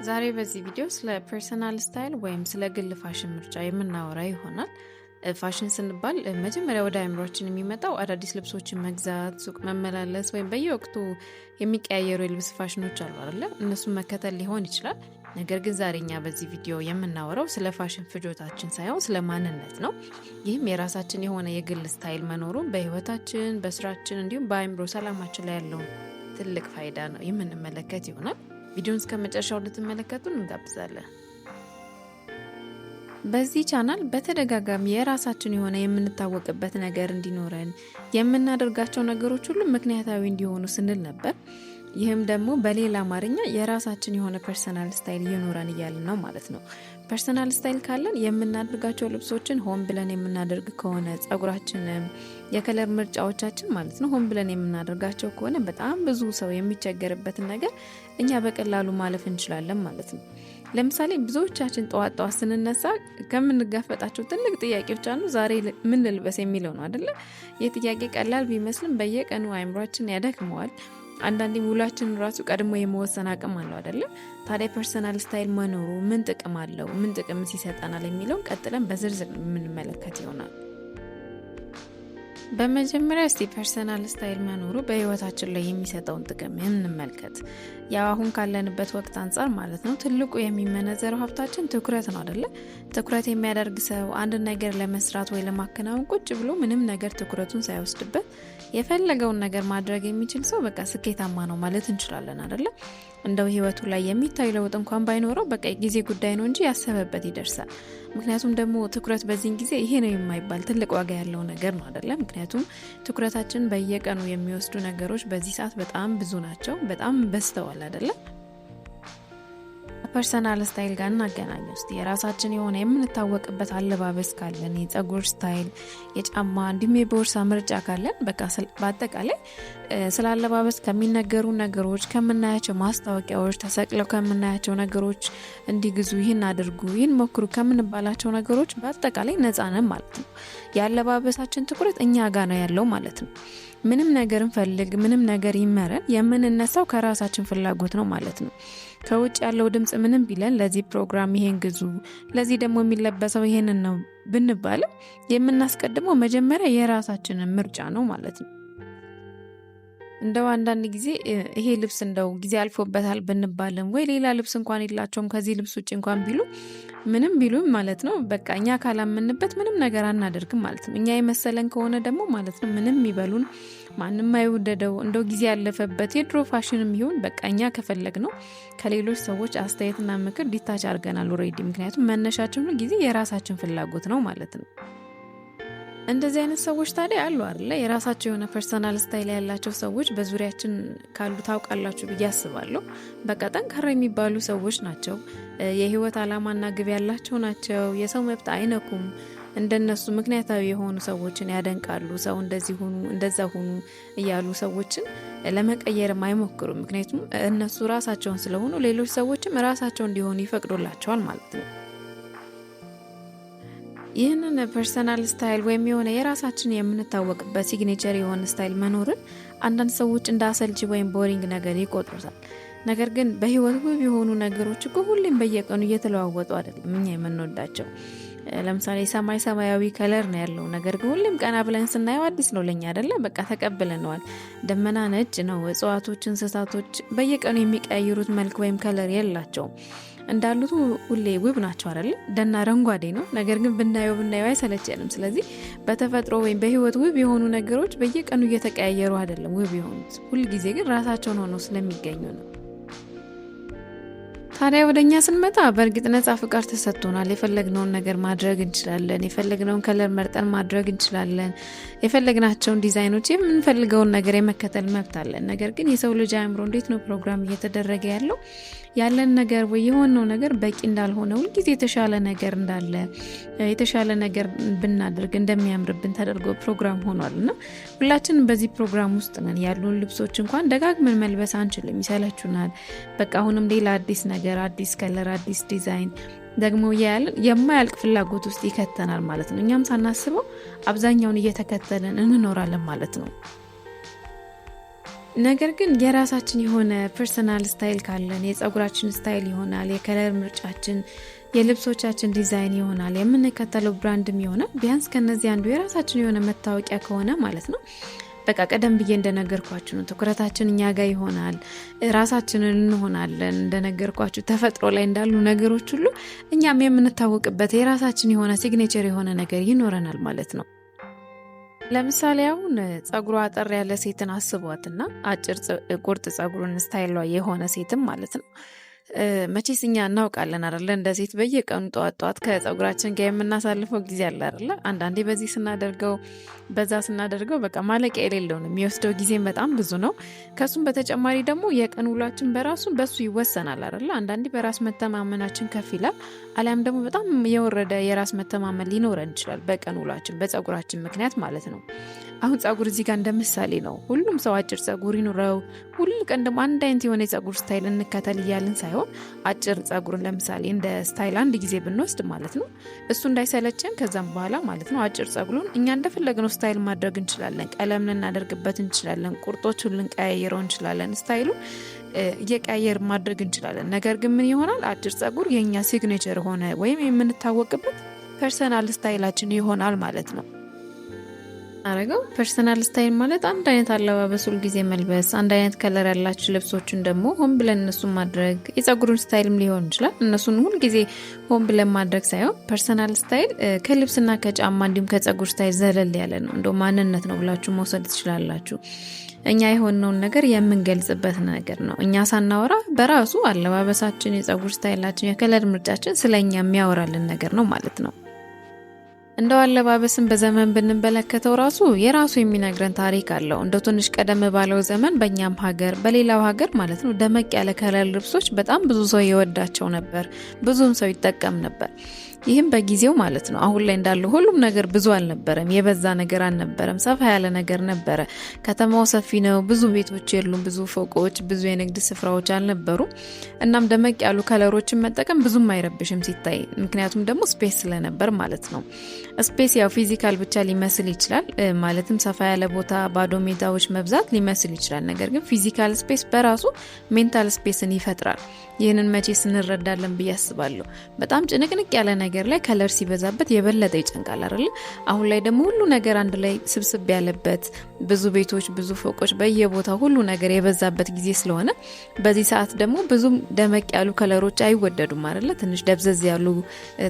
ዛሬ በዚህ ቪዲዮ ስለ ፐርሰናል ስታይል ወይም ስለ ግል ፋሽን ምርጫ የምናወራ ይሆናል። ፋሽን ስንባል መጀመሪያ ወደ አእምሯችን የሚመጣው አዳዲስ ልብሶችን መግዛት፣ ሱቅ መመላለስ ወይም በየወቅቱ የሚቀያየሩ የልብስ ፋሽኖች አሉ አይደለ? እነሱን መከተል ሊሆን ይችላል። ነገር ግን ዛሬኛ በዚህ ቪዲዮ የምናወራው ስለ ፋሽን ፍጆታችን ሳይሆን ስለ ማንነት ነው። ይህም የራሳችን የሆነ የግል ስታይል መኖሩን በህይወታችን፣ በስራችን እንዲሁም በአእምሮ ሰላማችን ላይ ያለውን ትልቅ ፋይዳ ነው የምንመለከት ይሆናል። ቪዲዮን እስከ መጨረሻው እንድትመለከቱን እንጋብዛለን። በዚህ ቻናል በተደጋጋሚ የራሳችን የሆነ የምንታወቅበት ነገር እንዲኖረን የምናደርጋቸው ነገሮች ሁሉ ምክንያታዊ እንዲሆኑ ስንል ነበር። ይህም ደግሞ በሌላ አማርኛ የራሳችን የሆነ ፐርሰናል ስታይል ይኖረን እያልን ነው ማለት ነው። ፐርሰናል ስታይል ካለን የምናደርጋቸው ልብሶችን ሆን ብለን የምናደርግ ከሆነ፣ ጸጉራችንም የከለር ምርጫዎቻችን ማለት ነው ሆን ብለን የምናደርጋቸው ከሆነ በጣም ብዙ ሰው የሚቸገርበትን ነገር እኛ በቀላሉ ማለፍ እንችላለን ማለት ነው። ለምሳሌ ብዙዎቻችን ጠዋት ስንነሳ ከምንጋፈጣቸው ትልቅ ጥያቄዎች አንዱ ዛሬ ምን ልልበስ የሚለው ነው አይደለ? ይህ ጥያቄ ቀላል ቢመስልም በየቀኑ አእምሯችን ያደክመዋል። አንዳንዴ ውሏችን ራሱ ቀድሞ የመወሰን አቅም አለው አይደለ? ታዲያ ፐርሰናል ስታይል መኖሩ ምን ጥቅም አለው፣ ምን ጥቅም ይሰጠናል የሚለውን ቀጥለን በዝርዝር የምንመለከት ይሆናል። በመጀመሪያ እስቲ ፐርሰናል ስታይል መኖሩ በህይወታችን ላይ የሚሰጠውን ጥቅም እንመልከት። ያው አሁን ካለንበት ወቅት አንጻር ማለት ነው ትልቁ የሚመነዘረው ሀብታችን ትኩረት ነው አይደለ? ትኩረት የሚያደርግ ሰው አንድ ነገር ለመስራት ወይ ለማከናወን ቁጭ ብሎ ምንም ነገር ትኩረቱን ሳይወስድበት የፈለገውን ነገር ማድረግ የሚችል ሰው በቃ ስኬታማ ነው ማለት እንችላለን አይደለ? እንደው ህይወቱ ላይ የሚታይ ለውጥ እንኳን ባይኖረው በቃ ጊዜ ጉዳይ ነው እንጂ ያሰበበት ይደርሳል። ምክንያቱም ደግሞ ትኩረት በዚህን ጊዜ ይሄ ነው የማይባል ትልቅ ዋጋ ያለው ነገር ነው አይደለ? ምክንያቱም ትኩረታችን በየቀኑ የሚወስዱ ነገሮች በዚህ ሰዓት በጣም ብዙ ናቸው፣ በጣም በዝተዋል አይደለ? ፐርሰናል ስታይል ጋር እናገናኘው እስቲ። የራሳችን የሆነ የምንታወቅበት አለባበስ ካለን፣ የጸጉር ስታይል፣ የጫማ እንዲሁም የቦርሳ ምርጫ ካለን በቃ በአጠቃላይ ስለ አለባበስ ከሚነገሩ ነገሮች፣ ከምናያቸው ማስታወቂያዎች፣ ተሰቅለው ከምናያቸው ነገሮች፣ እንዲግዙ፣ ይህን አድርጉ፣ ይህን ሞክሩ ከምንባላቸው ነገሮች በአጠቃላይ ነፃ ነን ማለት ነው። የአለባበሳችን ትኩረት እኛ ጋር ነው ያለው ማለት ነው። ምንም ነገር እንፈልግ፣ ምንም ነገር ይመረን፣ የምንነሳው ከራሳችን ፍላጎት ነው ማለት ነው። ከውጭ ያለው ድምጽ ምንም ቢለን ለዚህ ፕሮግራም ይሄን ግዙ፣ ለዚህ ደግሞ የሚለበሰው ይሄንን ነው ብንባልም የምናስቀድመው መጀመሪያ የራሳችንን ምርጫ ነው ማለት ነው። እንደው አንዳንድ ጊዜ ይሄ ልብስ እንደው ጊዜ አልፎበታል ብንባልም ወይ ሌላ ልብስ እንኳን የላቸውም ከዚህ ልብስ ውጭ እንኳን ምንም ቢሉ ማለት ነው በቃ እኛ ካላመንበት ምንም ነገር አናደርግም ማለት ነው። እኛ የመሰለን ከሆነ ደግሞ ማለት ነው ምንም ይበሉን ማንም አይወደደው እንደው ጊዜ ያለፈበት የድሮ ፋሽንም ይሁን በቃ እኛ ከፈለግ ነው ከሌሎች ሰዎች አስተያየትና ምክር ዲታች አድርገናል ኦሬዲ። ምክንያቱም መነሻችን ሁሉ ጊዜ የራሳችን ፍላጎት ነው ማለት ነው። እንደዚህ አይነት ሰዎች ታዲያ አሉ አይደለ? የራሳቸው የሆነ ፐርሰናል ስታይል ያላቸው ሰዎች በዙሪያችን ካሉ ታውቃላችሁ ብዬ አስባለሁ። በቃ ጠንካራ የሚባሉ ሰዎች ናቸው። የህይወት አላማና ግብ ያላቸው ናቸው። የሰው መብት አይነኩም። እንደነሱ ምክንያታዊ የሆኑ ሰዎችን ያደንቃሉ። ሰው እንደዚህ ሁኑ እንደዛ ሁኑ እያሉ ሰዎችን ለመቀየርም አይሞክሩም። ምክንያቱም እነሱ ራሳቸውን ስለሆኑ ሌሎች ሰዎችም ራሳቸው እንዲሆኑ ይፈቅዱላቸዋል ማለት ነው። ይህንን ፐርሰናል ስታይል ወይም የሆነ የራሳችን የምንታወቅበት ሲግኔቸር የሆነ ስታይል መኖርን አንዳንድ ሰዎች እንደ አሰልቺ ወይም ቦሪንግ ነገር ይቆጥሩታል። ነገር ግን በህይወት ውብ የሆኑ ነገሮች እኮ ሁሌም በየቀኑ እየተለዋወጡ አይደለም እኛ የምንወዳቸው። ለምሳሌ ሰማያዊ ከለር ነው ያለው፣ ነገር ግን ሁሌም ቀና ብለን ስናየው አዲስ ነው ለኛ አይደለ? በቃ ተቀብለነዋል። ደመና ነጭ ነው። እጽዋቶች፣ እንስሳቶች በየቀኑ የሚቀያየሩት መልክ ወይም ከለር የላቸውም። እንዳሉት ሁሌ ውብ ናቸው አይደለ? ደና አረንጓዴ ነው፣ ነገር ግን ብናየው አይሰለቸንም። ስለዚህ በተፈጥሮ ወይም በህይወት ውብ የሆኑ ነገሮች በየቀኑ እየተቀያየሩ አይደለም ውብ የሆኑት፣ ሁል ጊዜ ግን ራሳቸውን ሆነው ስለሚገኙ ነው። ታዲያ ወደኛ ስንመጣ በእርግጥ ነፃ ፍቃድ ተሰጥቶናል። የፈለግነውን ነገር ማድረግ እንችላለን። የፈለግነውን ከለር መርጠን ማድረግ እንችላለን። የፈለግናቸውን ዲዛይኖች፣ የምንፈልገውን ነገር የመከተል መብት አለን። ነገር ግን የሰው ልጅ አእምሮ እንዴት ነው ፕሮግራም እየተደረገ ያለው? ያለን ነገር ወይ የሆነው ነገር በቂ እንዳልሆነ፣ ሁልጊዜ የተሻለ ነገር እንዳለ፣ የተሻለ ነገር ብናደርግ እንደሚያምርብን ተደርጎ ፕሮግራም ሆኗልና ሁላችንም በዚህ ፕሮግራም ውስጥ ነን። ያሉን ልብሶች እንኳን ደጋግመን መልበስ አንችልም፣ ይሰለቹናል። በቃ አሁንም ሌላ አዲስ ነገር፣ አዲስ ከለር፣ አዲስ ዲዛይን ደግሞ የማያልቅ ፍላጎት ውስጥ ይከተናል ማለት ነው። እኛም ሳናስበው አብዛኛውን እየተከተልን እንኖራለን ማለት ነው። ነገር ግን የራሳችን የሆነ ፐርሰናል ስታይል ካለን የጸጉራችን ስታይል ይሆናል፣ የከለር ምርጫችን፣ የልብሶቻችን ዲዛይን ይሆናል፣ የምንከተለው ብራንድም ይሆናል። ቢያንስ ከነዚህ አንዱ የራሳችን የሆነ መታወቂያ ከሆነ ማለት ነው በቃ ቀደም ብዬ እንደነገርኳችሁ ነው ትኩረታችን እኛ ጋር ይሆናል፣ ራሳችንን እንሆናለን። እንደነገርኳችሁ ተፈጥሮ ላይ እንዳሉ ነገሮች ሁሉ እኛም የምንታወቅበት የራሳችን የሆነ ሲግኔቸር የሆነ ነገር ይኖረናል ማለት ነው። ለምሳሌ አሁን ጸጉሯ አጠር ያለ ሴትን አስቧትና አጭር ቁርጥ ጸጉሩን ስታይሏ የሆነ ሴትም ማለት ነው መቼስ እኛ እናውቃለን አይደለ? እንደ ሴት በየቀኑ ጠዋት ከጸጉራችን ጋር የምናሳልፈው ጊዜ አለ አይደለ? አንዳንዴ በዚህ ስናደርገው በዛ ስናደርገው በቃ ማለቂያ የሌለው ነው የሚወስደው ጊዜም በጣም ብዙ ነው። ከሱም በተጨማሪ ደግሞ የቀን ውሏችን በራሱ በሱ ይወሰናል አይደለ? አንዳንዴ በራስ መተማመናችን ከፍ ይላል፣ አሊያም ደግሞ በጣም የወረደ የራስ መተማመን ሊኖረን ይችላል በቀን ውሏችን በጸጉራችን ምክንያት ማለት ነው። አሁን ጸጉር እዚህ ጋር እንደምሳሌ ነው። ሁሉም ሰው አጭር ጸጉር ይኑረው፣ ሁሉ ቀን ደግሞ አንድ አይነት የሆነ የጸጉር ስታይል እንከተል እያልን ሳይሆን አጭር ጸጉርን ለምሳሌ እንደ ስታይል አንድ ጊዜ ብንወስድ ማለት ነው እሱ እንዳይሰለቸን ከዛም በኋላ ማለት ነው አጭር ጸጉሩን እኛ እንደፈለግነው ስታይል ማድረግ እንችላለን። ቀለም ልናደርግበት እንችላለን፣ ቁርጦቹን ልንቀያየረው እንችላለን፣ ስታይሉ እየቀያየር ማድረግ እንችላለን። ነገር ግን ምን ይሆናል? አጭር ጸጉር የኛ ሲግኔቸር ሆነ ወይም የምንታወቅበት ፐርሰናል ስታይላችን ይሆናል ማለት ነው። አረጋው ፐርሰናል ስታይል ማለት አንድ አይነት አለባበስ ሁል ጊዜ መልበስ፣ አንድ አይነት ከለር ያላችሁ ልብሶችን ደግሞ ሆን ብለን እነሱን ማድረግ፣ የጸጉሩን ስታይልም ሊሆን ይችላል። እነሱን ሁል ጊዜ ሆን ብለን ማድረግ ሳይሆን ፐርሰናል ስታይል ከልብስና ከጫማ እንዲሁም ከጸጉር ስታይል ዘለል ያለ ነው። እንደው ማንነት ነው ብላችሁ መውሰድ ትችላላችሁ። እኛ የሆነውን ነገር የምንገልጽበት ነገር ነው። እኛ ሳናወራ በራሱ አለባበሳችን፣ የጸጉር ስታይላችን፣ የከለር ምርጫችን ስለኛ የሚያወራልን ነገር ነው ማለት ነው። እንደው አለባበስን በዘመን ብንመለከተው ራሱ የራሱ የሚነግረን ታሪክ አለው። እንደው ትንሽ ቀደም ባለው ዘመን በእኛም ሀገር በሌላው ሀገር ማለት ነው ደመቅ ያለ ከለር ልብሶች በጣም ብዙ ሰው ይወዳቸው ነበር፣ ብዙም ሰው ይጠቀም ነበር። ይህም በጊዜው ማለት ነው። አሁን ላይ እንዳለው ሁሉም ነገር ብዙ አልነበረም፣ የበዛ ነገር አልነበረም፣ ሰፋ ያለ ነገር ነበረ። ከተማው ሰፊ ነው፣ ብዙ ቤቶች የሉም፣ ብዙ ፎቆች፣ ብዙ የንግድ ስፍራዎች አልነበሩ። እናም ደመቅ ያሉ ከለሮችን መጠቀም ብዙም አይረብሽም ሲታይ፣ ምክንያቱም ደግሞ ስፔስ ስለነበር ማለት ነው። ስፔስ ያው ፊዚካል ብቻ ሊመስል ይችላል፣ ማለትም ሰፋ ያለ ቦታ፣ ባዶ ሜዳዎች መብዛት ሊመስል ይችላል። ነገር ግን ፊዚካል ስፔስ በራሱ ሜንታል ስፔስን ይፈጥራል። ይህንን መቼ ስንረዳለን ብዬ አስባለሁ። በጣም ጭንቅንቅ ያለ ነገር ላይ ከለር ሲበዛበት የበለጠ ይጨንቃል አይደል? አሁን ላይ ደግሞ ሁሉ ነገር አንድ ላይ ስብስብ ያለበት ብዙ ቤቶች፣ ብዙ ፎቆች በየቦታው ሁሉ ነገር የበዛበት ጊዜ ስለሆነ በዚህ ሰዓት ደግሞ ብዙም ደመቅ ያሉ ከለሮች አይወደዱም አይደል? ትንሽ ደብዘዝ ያሉ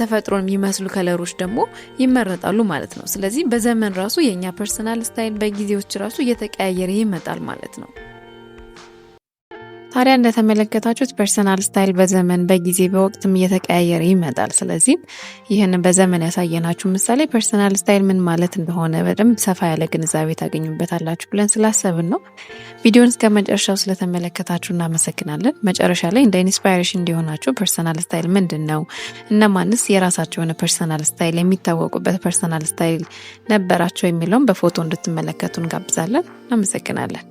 ተፈጥሮን የሚመስሉ ከለሮች ደግሞ ይመረጣሉ ማለት ነው። ስለዚህ በዘመን ራሱ የኛ ፐርሰናል ስታይል በጊዜዎች ራሱ እየተቀያየረ ይመጣል ማለት ነው። ታዲያ እንደተመለከታችሁት ፐርሰናል ስታይል በዘመን በጊዜ በወቅትም እየተቀያየረ ይመጣል። ስለዚህ ይህን በዘመን ያሳየናችሁ ምሳሌ ፐርሰናል ስታይል ምን ማለት እንደሆነ በደንብ ሰፋ ያለ ግንዛቤ ታገኙበታላችሁ ብለን ስላሰብን ነው። ቪዲዮን እስከ መጨረሻው ስለተመለከታችሁ እናመሰግናለን። መጨረሻ ላይ እንደ ኢንስፓይሬሽን እንዲሆናችሁ ፐርሰናል ስታይል ምንድን ነው፣ እነማንስ የራሳቸው የሆነ ፐርሰናል ስታይል የሚታወቁበት ፐርሰናል ስታይል ነበራቸው የሚለውን በፎቶ እንድትመለከቱ እንጋብዛለን። እናመሰግናለን።